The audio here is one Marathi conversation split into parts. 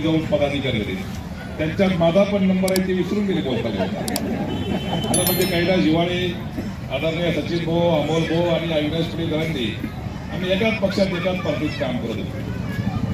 जाऊन पदाधिकारी होते, त्यांच्यात माझा पण नंबर आहे ते विसरून गेले बोलताना. आता म्हणजे कैलास जिव्हाळे, आदरणीय सचिन भाऊ, अमोल भाऊ आणि अविनाश पुढे गरंडे आम्ही एकाच पक्षात एकाच पार्टीत काम करत होतो.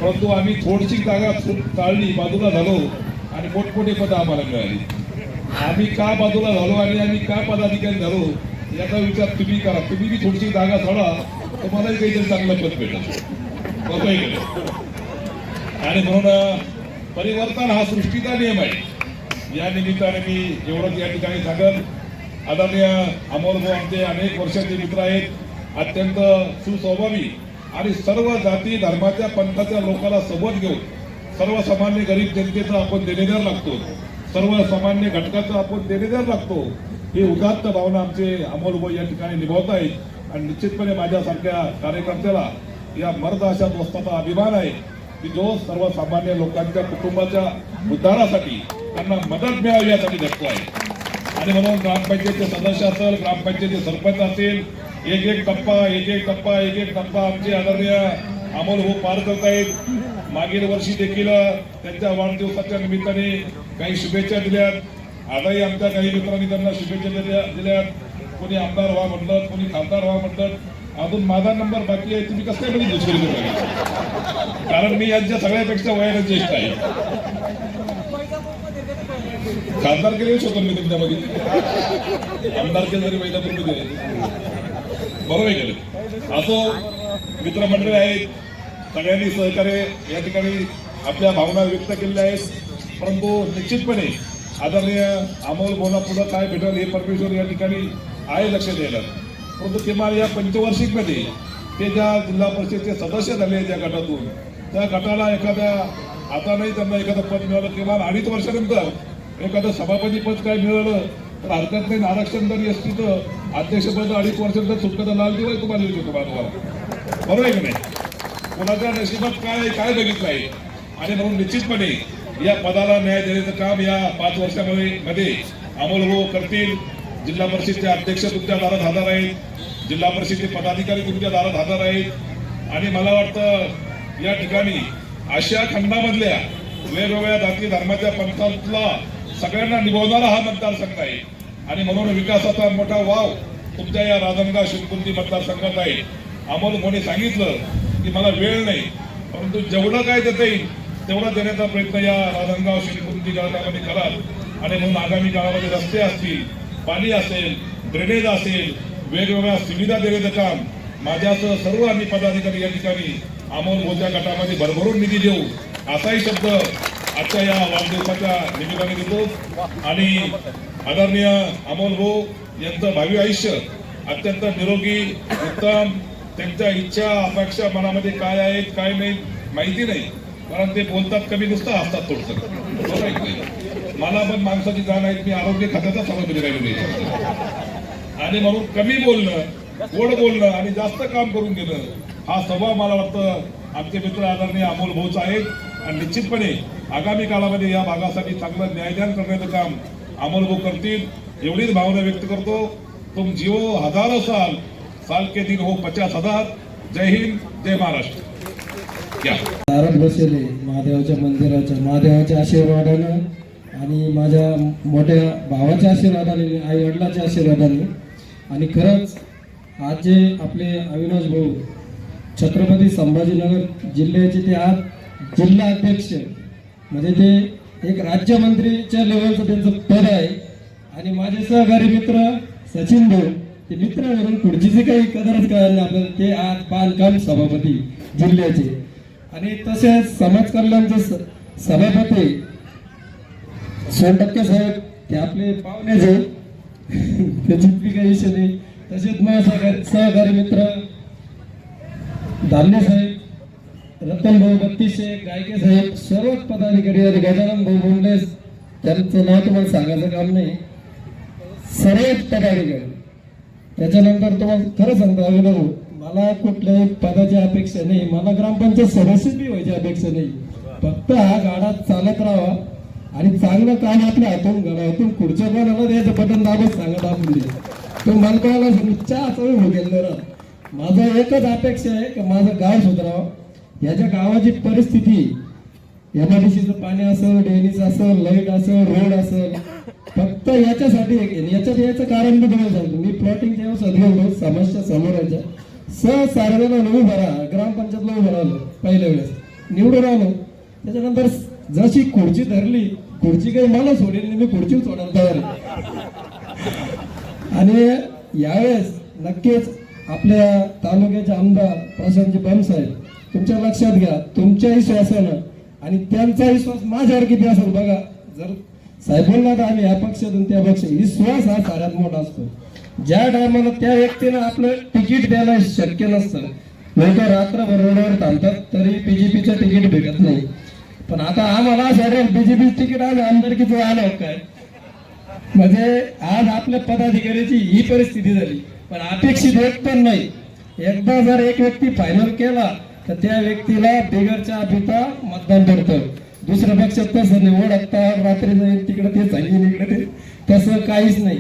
परंतु आम्ही थोडीशी जागा टाळली, बाजूला झालो आणि मोठमोठे पदं आम्हाला मिळाली. आम्ही का बाजूला झालो आणि आम्ही का पदाधिकारी झालो याचा विचार तुम्ही करा. तुम्ही बी थोडीशी जागा सोडा, तुम्हालाही काहीतरी चांगलं पद भेटेल. आणि म्हणून परिवर्तन हा सृष्टीचा नियम आहे. या निमित्ताने मी एवढंच या ठिकाणी सांगत, आदरणीय अमोल भाऊ आमचे अनेक वर्षाचे मित्र आहेत, अत्यंत सुस्वभावी आणि सर्व जाती धर्माच्या पंथाच्या लोकांना सोबत घेऊन सर्वसामान्य गरीब जनतेचा आपण देणेदार लागतो, सर्वसामान्य घटकाचा आपण देणेदार लागतो, ही उदात्त भावना आमचे अमोल भाऊ या ठिकाणी निभावत आहेत. आणि निश्चितपणे माझ्यासारख्या कार्यकर्त्याला या मर्द अशा दोस्ताचा अभिमान आहे की जो सर्वसामान्य लोकांच्या कुटुंबाच्या उद्धारासाठी त्यांना मदत मिळावी यासाठी झटतो आहे. आणि म्हणून ग्रामपंचायतचे सदस्य असेल, ग्रामपंचायतचे सरपंच असेल, एक एक टप्पा आमचे आदरणीय अमोल भाऊ पार करत आहेत. मागील वर्षी देखील त्यांच्या वाढदिवसाच्या निमित्ताने काही शुभेच्छा दिल्यात. आजही आमच्या काही मित्रांनी त्यांना शुभेच्छा दिल्यात. कोणी आमदार व्हा म्हणतात, कोणी खासदार व्हा म्हणतात. अजून माझा नंबर बाकी आहे. तुम्ही कसं काय म्हणजे दुसरी गोष्ट, कारण मी यांच्या सगळ्यापेक्षा वयाने ज्येष्ठ आहे. खासदार केले शकतो मी तुमच्यामध्ये, आमदार केलं तरी पहिला पूर्ण दिले, बरोबर आहे केलं. असो मित्रमंडळी आहेत, सगळ्यांनी सहकार्य या ठिकाणी आपल्या भावना व्यक्त केलेल्या आहेत. परंतु निश्चितपणे आदरणीय अमोल भाऊला पुढं काय भेटेल हे परमेश्वर या ठिकाणी आहे लक्ष द्यायला. परंतु किमान या पंचवार्षिकमध्ये ते ज्या जिल्हा परिषदेचे सदस्य झाले त्या गटातून, त्या गटाला एखाद्या आता नाही त्यांना एखादं पद मिळालं, किमान 2.5 वर्षानंतर एखादं सभापती पद काय मिळालं तर हरकत नाही. आरक्षण जरी असतं अध्यक्षपद 2.5 वर्षानंतर सुटका लाल दिवाळी तुम्हाला येऊ शकतो बाजूला, बरोबर आहे की नाही. कोणाच्या नशिबात काय बघितलं आहे. आणि म्हणून निश्चितपणे या पदाला न्याय देण्याचं काम या 5 वर्षामध्ये अमोल भाऊ करतील. जिल्हा परिषदेचे अध्यक्ष तुमच्या दारात हजर आहेत, जिल्हा परिषदेचे पदाधिकारी तुमच्या दारात हजर आहेत. आणि मला वाटतं या ठिकाणी आशिया खंडामधल्या वेगवेगळ्या जाती धर्माच्या पंथातला सगळ्यांना निभावणारा हा मतदारसंघ आहे. आणि म्हणून विकासाचा मोठा वाव तुमच्या या राजनगाव शिरकुंडी मतदारसंघात आहे. अमोल भाऊने सांगितलं की मला वेळ नाही, परंतु जेवढं काय देता येईल तेवढा देण्याचा प्रयत्न या राजनगाव शिरकुंडी गावामध्ये कराल. आणि म्हणून आगामी काळामध्ये रस्ते असतील, पाणी असेल, ड्रेनेज असेल, वेगवेगळ्या सुविधा देण्याचं काम माझ्यासह सर्व आम्ही पदाधिकारी या ठिकाणी अमोल भाऊच्या गटामध्ये भरभरून निधी देऊ असाही शब्द आजच्या या वाढदिवसाच्या निमित्ताने देतो. आणि आदरणीय अमोल भाऊ यांचं भावी आयुष्य अत्यंत निरोगी उत्तम, त्यांच्या इच्छा अपेक्षा मनामध्ये काय आहेत काय नाही माहिती नाही, कारण ते बोलतात कमी, नुसतं हसतात थोडंसं. मला पण माणसाची जाण आहे, मी आरोग्य खात्याचा सभापती राहिलो. आणि म्हणून कमी बोलणं, गोड बोलणं आणि जास्त काम करून घेणं हा स्वभाव मला वाटतं आमचे मित्र आदरणीय अमोल भाऊच आहेत. आणि निश्चितपणे आगामी काळामध्ये या भागासाठी चांगलं न्यायदान करण्याचं काम अमोल भाऊ करतील एवढीच भावना व्यक्त करतो. तुम जिओ हजारो साल, साल के दिन हो 50,000. जय हिंद, जय महाराष्ट्र. दारात बसले महादेवाच्या मंदिराच्या, महादेवाच्या आशीर्वादानं आणि माझ्या मोठ्या भावाच्या आशीर्वादाने, आई वडिलांच्या आशीर्वादाने. आणि खरंच आज जे आपले अविनाश भाऊ छत्रपती संभाजीनगर जिल्ह्याचे ते आज जिल्हा अध्यक्ष, म्हणजे ते एक राज्यमंत्रीच्या लेवलचं त्यांचं पद आहे. आणि माझे सहकारी मित्र सचिन भाऊ, ते मित्र म्हणून पुढची काही कदरच कळणार नाही आपल्याला, ते आज बांधकाम सभापती जिल्ह्याचे. आणि तसेच समाज कल्याणचे सभापती सोनटक्के साहेब, ते आपले पाहुणेच आहे, त्याची काही विषय नाही. तसेच माझे सहकारी मित्र धान्य साहेब, रतन भाऊ बत्तीसशे, गायके साहेब, सर्वच पदाधिकारी आणि गजानन भाऊ बोंडले, त्यांचं नाव तुम्हाला सांगायचं काम नाही, सर्वच पदाधिकारी. त्याच्यानंतर तुम्हाला खरं सांगतो अविनाश भाऊ, मला कुठल्याही पदाची अपेक्षा नाही, मला ग्रामपंचायत सदस्य बी व्हायची अपेक्षा नाही. फक्त हा गाडा चालत राहावा आणि चांगलं काम आपल्या हातून घडावतून पुढच्या कोणाला द्यायचं बटन दाबत सांगत आपण दे तो मनपाला चहा सवय हो गेलं. माझा एकच अपेक्षा आहे की माझं गाव सुधारावं. याच्या गावाची परिस्थिती एमआयडीसीचं पाणी असेल, ड्रेनेज असेल, लाईट असेल, रोड असेल, फक्त याच्यासाठी याचं कारण मी तुम्हाला सांगतो. मी प्लॉटिंग जेव्हा सदगवलो समस्या समोरायच्या सार्वजनिक उभं राहा, ग्रामपंचायतला उभं राहिलो पहिल्या वेळेस, निवडून आलो. त्याच्यानंतर जशी खुर्ची धरली, खुर्ची काही मला सोडेल नाही, मी खुर्ची सोडायला तयार आहे. आणि यावेळेस नक्कीच आपल्या तालुक्याचे आमदार प्रशांतजी बम साहेब, तुमच्या लक्षात घ्या, तुमच्या विश्वासानं आणि त्यांचा विश्वास माझ्यावर किती असेल बघा. जर साहेब बोलला तर आम्ही या पक्षातून त्या पक्ष, विश्वास हा सगळ्यात मोठा असतो. ज्या टायमाला त्या व्यक्तीनं आपलं तिकीट द्यायला शक्य नसतं, लोक रात्रभर रोडवर थांबतात तरी बीजेपीचं तिकीट भेटत नाही. पण आता आम्हाला असं बीजेपी तिकीट आज आमदारकीचं आलं काय, म्हणजे आज आपल्या पदाधिकाऱ्याची ही परिस्थिती झाली. पण अपेक्षित एक पण नाही. एकदा जर एक व्यक्ती फायनल केला तर त्या व्यक्तीला बिगरच्या पिता मतदान करतं. दुसऱ्या पक्षात तसं नाही, ओळखता रात्री जाईल तिकडे ते सांगेल इकडे ते, तसं काहीच नाही.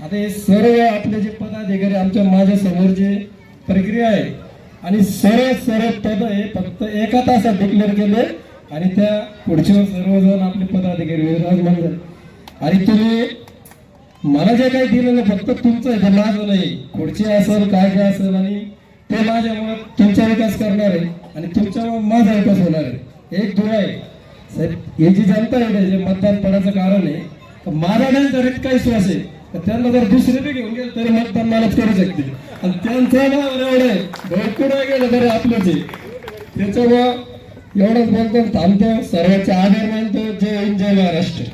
आता हे सर्व आपले जे पदाधिकारी आमच्या माझ्या समोर जे प्रक्रिया आहे आणि सर्व पद हे फक्त एका तासात डिक्लेअर केले आणि त्या पुढच्या सर्वजण आपले पदाधिकारी विराजमान झाले. आणि तुम्ही मला जे काही दिलेलं फक्त तुमचं आहे, ते माझं नाही. खुर्ची असेल काय काय असेल आणि ते माझ्यामुळे तुमचा विकास करणार आहे आणि तुमच्यामुळे माझा विकास होणार आहे. एक दुवा आहे साहेब, हे जी जनता आहे जे मतदान पडायचं कारण आहे, माझा त्यांचा इतका विश्वास आहे तर त्यांना जर दुसरे बी घेऊन गेलं तरी मतदान मलाच करू शकतील. आणि त्यांचं नाव एवढं आहे, भरपूर गेलं तरी आपलंच आहे. त्याच्यामुळं एवढंच बोलतो, थांबतो, सर्वांचे आभार मानतो. जय हिंद, जय महाराष्ट्र.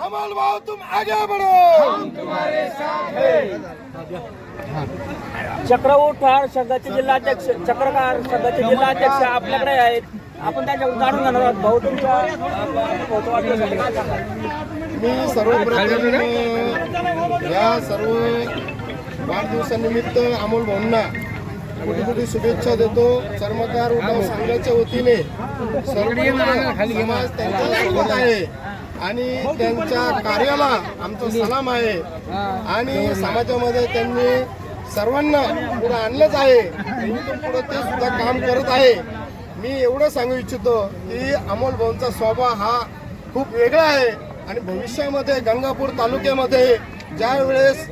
अमल भाऊ तुम आगे बढ़ो, हम तुम्हारे साथ हैं. चक्रऊठार संघाचे जिल्हाध्यक्ष, चक्रकार संघाचे जिल्हाध्यक्ष आपल्याकडे आहेत. आपण त्याच्याकडून जाणून घेणार आहोत. भाऊ तुमच्या मी सर्वप्रथम या सर्व वाढदिवसानिमित्त अमोल भाऊंना कोटी कोटी शुभेच्छा देतो. चर्मकार उठाव संघाच्या वतीने सर्व समाज त्यांच्या सोबत आहे आणि त्यांच्या कार्याला आमचा सलाम आहे. आणि समाजामध्ये त्यांनी सर्वांना पुढे आणलंच आहे, इथून पुढे ते सुद्धा काम करत आहे. मी एवढं सांगू इच्छितो की अमोल भाऊंचा स्वभाव हा खूप वेगळा आहे आणि भविष्यामध्ये गंगापूर तालुक्यामध्ये ज्या वेळेस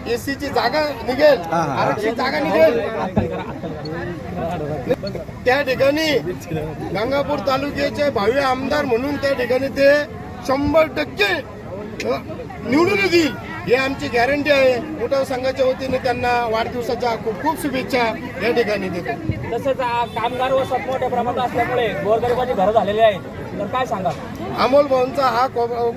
एसीची जागा निघेल, आरक्षित जागा निघेल, त्या ठिकाणी गंगापूर तालुक्याचे भावी आमदार म्हणून त्या ठिकाणी ते 100% निवडून येतील, ही आमची गॅरंटी आहे. उठाव संघाच्या वतीने त्यांना वाढदिवसाच्या खूप खूप शुभेच्छा या ठिकाणी देतो. तसेच कामगार व मोठ्या प्रमाणात असल्यामुळे गोरगरिबाची घरं झालेली आहेत, तर काय सांगा? अमोल भाऊंचा हा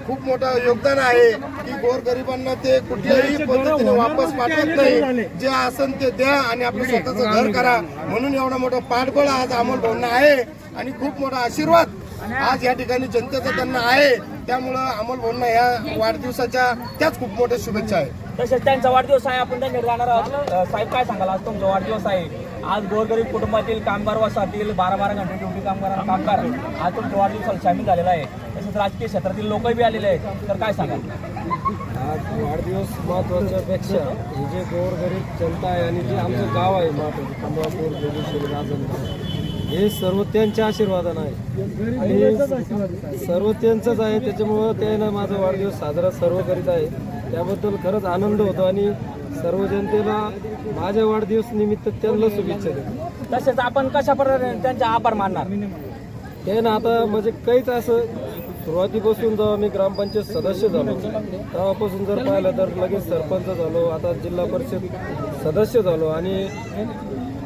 खूप मोठा योगदान आहे की गोरगरिबांना ते कुठल्याही पद्धतीने वापस पाठवत नाही. जे असन ते द्या आणि आपलं स्वतःचं घर करा, म्हणून एवढा मोठा पाठबळ आज अमोल भाऊंना आहे आणि खूप मोठा आशीर्वाद आज या ठिकाणी जनतेचा त्यांना आहे. त्यामुळं अमोल भाऊंना या वाढदिवसाच्या त्याच खूप मोठ्या शुभेच्छा आहे. तसेच त्यांचा वाढदिवस आहे, आपण त्यांच्याकडे जाणार आहोत. साहेब काय सांगाल, आज तुमचा वाढदिवस आहे, आज गोरगरीब कुटुंबातील कामगार वसाहतील 12-12 घंटे ड्युटी कामगार आज तुमच्या वाढदिवसाला सामील झालेला आहे. तसेच राजकीय क्षेत्रातील लोकही बी आलेले आहेत, तर काय सांगाल? आज वाढदिवस महत्वाच्या पेक्षा हे जे गोरगरीब जनता आहे आणि जे आमचं गाव आहे कमळापूर, जोगेश्वरी, राजन, हे सर्व त्यांच्या आशीर्वादानं आहे आणि सर्व त्यांचंच आहे. त्याच्यामुळं त्यानं माझा वाढदिवस साजरा सर्व करीत आहे. त्याबद्दल खरंच आनंद होतो आणि सर्व जनतेला माझ्या वाढदिवस निमित्त त्यांना शुभेच्छा देतो. तसेच आपण कशा प्रकारे त्यांचा आभार मानणार? त्यानं आता म्हणजे काहीच असं सुरुवातीपासून जेव्हा मी ग्रामपंचायत सदस्य झालो तेव्हापासून जर पाहिलं तर लगेच सरपंच झालो, आता जिल्हा परिषद सदस्य झालो आणि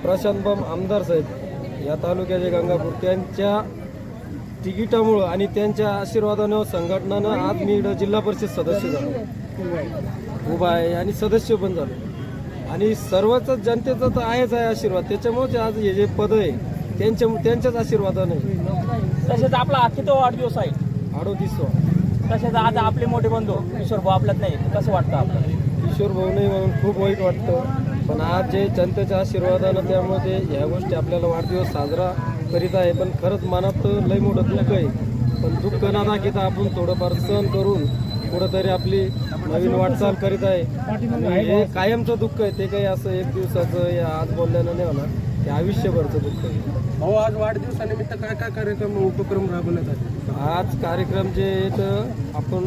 प्रशांत बम आमदार साहेब या तालुक्याचे गंगापूर त्यांच्या तिकिटामुळं आणि त्यांच्या आशीर्वादानं संघटनानं आज मी इकडं जिल्हा परिषद सदस्य झालो, उभा आहे आणि सदस्य पण झालो आणि सर्वच जनतेचा तर आहेच आहे आशीर्वाद. त्याच्यामुळेच आज हे जे पद आहे त्यांच्याच आशीर्वादाने. तसेच आपला किती वाढदिवस आहे? 38वा. तसेच आज आपले मोठे बंधू किशोर भाऊ आपल्यात नाही, कसं वाटतं आपल्याला? किशोर भाऊ नाही म्हणून खूप वाईट वाटतं, पण आज जे जनतेच्या आशीर्वादानं त्यामध्ये ह्या गोष्टी आपल्याला वाढदिवस साजरा करीत आहे. पण खरंच मनात लई मोठं दुःख आहे, पण दुःख न दाखवता आपण थोडंफार सहन करून कुठंतरी आपली नवीन वाटचाल करीत आहे. आणि हे कायमचं दुःख आहे, ते काही असं एक दिवसाचं या आज बोलल्यानं नाही होणार, ते आयुष्यभरचं दुःख आहे. भाऊ आज वाढदिवसानिमित्त काय काय कार्यक्रम उपक्रम राबवण्यात आले? आज कार्यक्रम जे आहेत आपण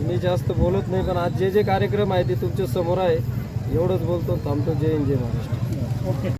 मी जास्त बोलत नाही, पण आज जे जे कार्यक्रम आहे ते तुमच्या समोर आहे, एवढंच बोलतो, थांबतो. जय हिंद, जय महाराष्ट्र.